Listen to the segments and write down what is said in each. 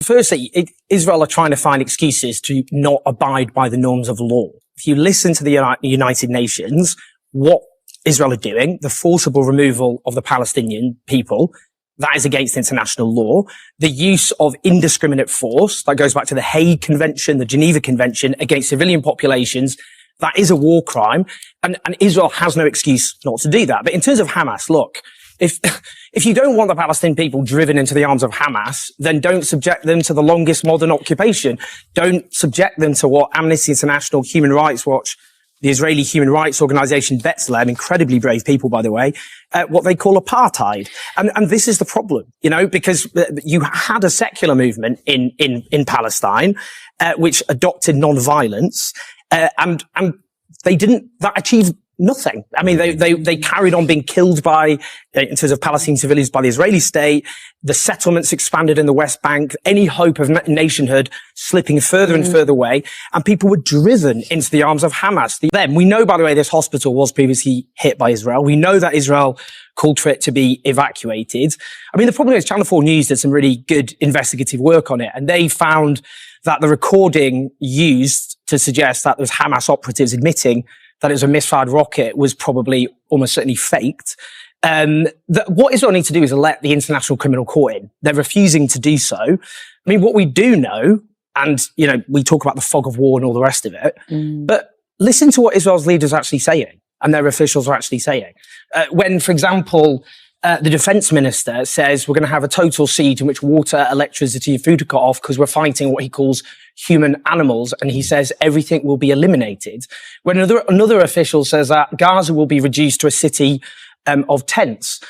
Firstly, Israel are trying to find excuses to not abide by the norms of law. If you listen to the United Nations, what Israel are doing, the forcible removal of the Palestinian people, that is against international law. The use of indiscriminate force, that goes back to the Hague Convention, the Geneva Convention against civilian populations, that is a war crime. And Israel has no excuse not to do that. But in terms of Hamas, look, if you don't want the Palestinian people driven into the arms of Hamas, then don't subject them to the longest modern occupation. Don't subject them to what Amnesty International, Human Rights Watch, the Israeli human rights organization B'Tselem, incredibly brave people, by the way, what they call apartheid. And this is the problem, because you had a secular movement in Palestine, which adopted non-violence, and that achieved nothing. I mean, they carried on being killed in terms of Palestinian civilians by the Israeli state. The settlements expanded in the West Bank, any hope of nationhood slipping further and further away. And people were driven into the arms of Hamas. We know, by the way, this hospital was previously hit by Israel. We know that Israel called for it to be evacuated. I mean, the problem is Channel 4 News did some really good investigative work on it. And they found that the recording used to suggest that there was Hamas operatives admitting that it was a misfired rocket was probably almost certainly faked. What Israel needs to do is let the International Criminal Court in. They're refusing to do so. I mean, what we do know, and, we talk about the fog of war and all the rest of it, but listen to what Israel's leaders are actually saying and their officials are actually saying. When, for example, the defense minister says we're going to have a total siege in which water, electricity, and food are cut off because we're fighting what he calls human animals, and he says everything will be eliminated. When another official says that Gaza will be reduced to a city of tents.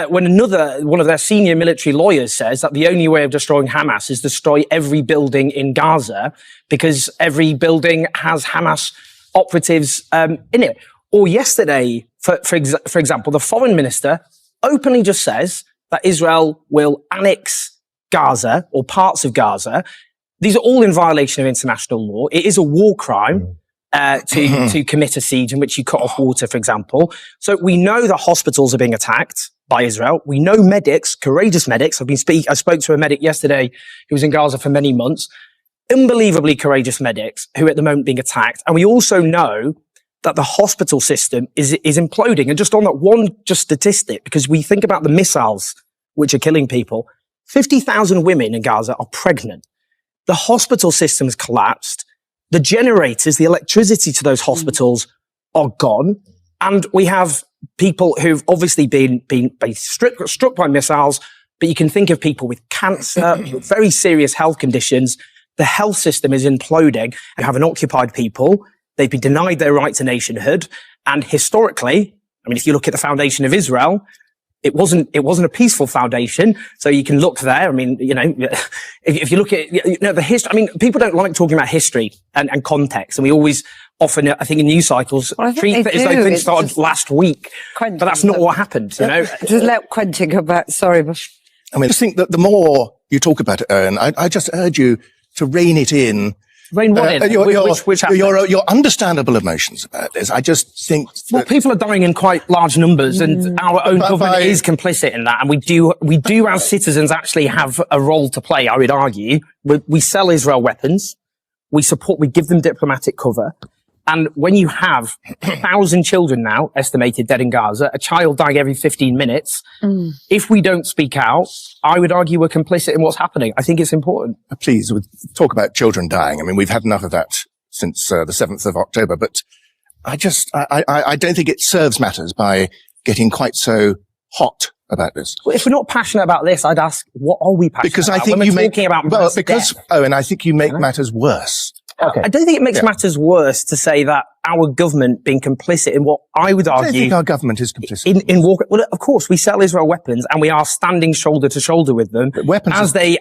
When one of their senior military lawyers says that the only way of destroying Hamas is destroy every building in Gaza because every building has Hamas operatives in it. Or yesterday, for example, the foreign minister openly just says that Israel will annex Gaza or parts of Gaza. These are all in violation of international law. It is a war crime to commit a siege in which you cut off water, for example. So we know that hospitals are being attacked by Israel. We know medics, courageous medics. I spoke to a medic yesterday who was in Gaza for many months. Unbelievably courageous medics who are at the moment being attacked. And we also know that the hospital system is imploding. And just on that one statistic, because we think about the missiles which are killing people, 50,000 women in Gaza are pregnant. The hospital system has collapsed. The generators, the electricity to those hospitals are gone. And we have people who've obviously been struck by missiles, but you can think of people with cancer, with very serious health conditions. The health system is imploding. You have an occupied people. They've been denied their right to nationhood. And historically, I mean, if you look at the foundation of Israel, it wasn't a peaceful foundation. So you can look there. I mean, if you look at, the history, I mean, people don't like talking about history and context. And we always often, I think in news cycles, treat it as though things started last week. But that's not what happened, Just let Quentin go back. Sorry. I mean, I just think that the more you talk about it, Owen, I just urge you to rein it in. Rein what in? Your understandable emotions about this. I just think well, people are dying in quite large numbers, and our own government is complicit in that. And we do as citizens actually have a role to play. I would argue we sell Israel weapons, we give them diplomatic cover, and when you have 1,000 children now estimated dead in Gaza, a child dying every 15 minutes, if we don't speak out, I would argue we're complicit in what's happening. I think it's important. Please, talk about children dying. I mean, we've had enough of that since the 7th of October, but I don't think it serves matters by getting quite so hot about this. Well, if we're not passionate about this, I'd ask, what are we passionate because about? I think when you we're talking about mass death. I think you make matters worse. Okay. I don't think it makes matters worse to say that our government being complicit in what I would argue. I don't think our government is complicit in war. Well, of course, we sell Israel weapons, and we are standing shoulder to shoulder with them as they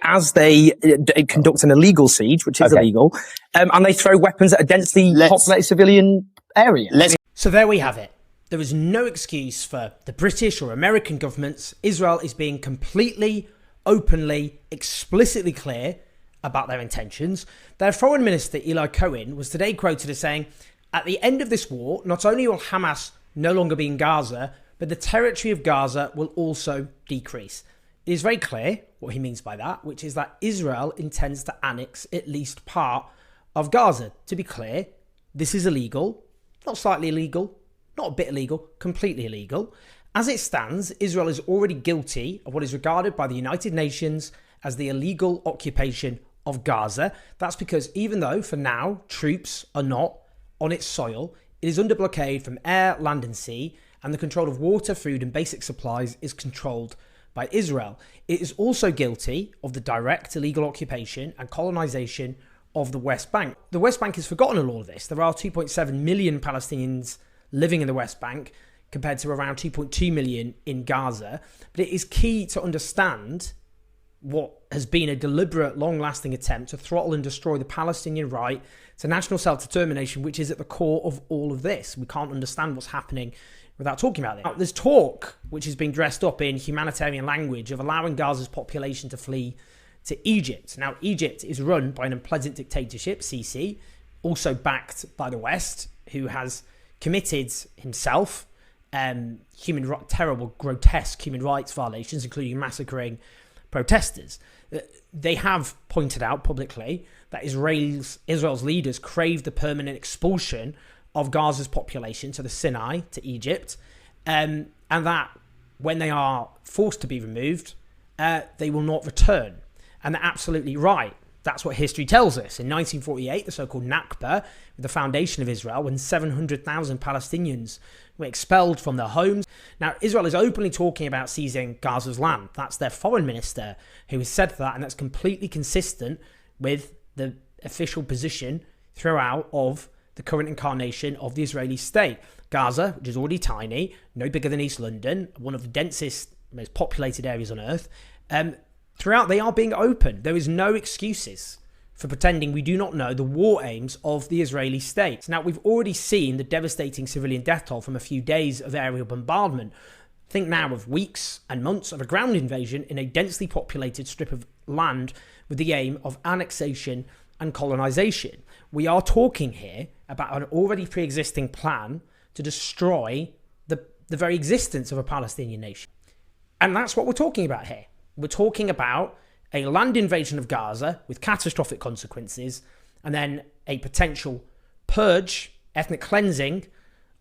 conduct an illegal siege, which is illegal, and they throw weapons at a densely populated civilian area. So there we have it. There is no excuse for the British or American governments. Israel is being completely, openly, explicitly clear about their intentions. Their foreign minister, Eli Cohen, was today quoted as saying, at the end of this war, not only will Hamas no longer be in Gaza, but the territory of Gaza will also decrease. It is very clear what he means by that, which is that Israel intends to annex at least part of Gaza. To be clear, this is illegal, not slightly illegal, not a bit illegal, completely illegal. As it stands, Israel is already guilty of what is regarded by the United Nations as the illegal occupation of Gaza. That's because even though, for now, troops are not on its soil, it is under blockade from air, land and sea, and the control of water, food and basic supplies is controlled by Israel. It is also guilty of the direct illegal occupation and colonization of the West Bank. The West Bank has forgotten all of this. There are 2.7 million Palestinians living in the West Bank compared to around 2.2 million in Gaza. But it is key to understand what has been a deliberate, long-lasting attempt to throttle and destroy the Palestinian right to national self-determination, which is at the core of all of this. We can't understand what's happening without talking about it. Now, there's talk, which has been dressed up in humanitarian language, of allowing Gaza's population to flee to Egypt. Now, Egypt is run by an unpleasant dictatorship, Sisi, also backed by the West, who has committed himself terrible, grotesque human rights violations, including massacring protesters. They have pointed out publicly that Israel's leaders crave the permanent expulsion of Gaza's population to the Sinai, to Egypt, and that when they are forced to be removed, they will not return. And they're absolutely right. That's what history tells us. In 1948, the so-called Nakba, the foundation of Israel, when 700,000 Palestinians were expelled from their homes. Now, Israel is openly talking about seizing Gaza's land. That's their foreign minister who has said that, and that's completely consistent with the official position throughout of the current incarnation of the Israeli state. Gaza, which is already tiny, no bigger than East London, one of the densest, most populated areas on earth, throughout they are being open. There is no excuses for pretending we do not know the war aims of the Israeli state. Now, we've already seen the devastating civilian death toll from a few days of aerial bombardment. Think now of weeks and months of a ground invasion in a densely populated strip of land with the aim of annexation and colonization. We are talking here about an already pre-existing plan to destroy the very existence of a Palestinian nation. And that's what we're talking about here. We're talking about a land invasion of Gaza with catastrophic consequences, and then a potential purge, ethnic cleansing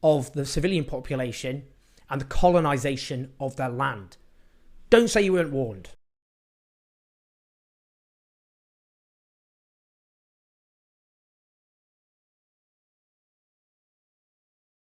of the civilian population and the colonization of their land. Don't say you weren't warned.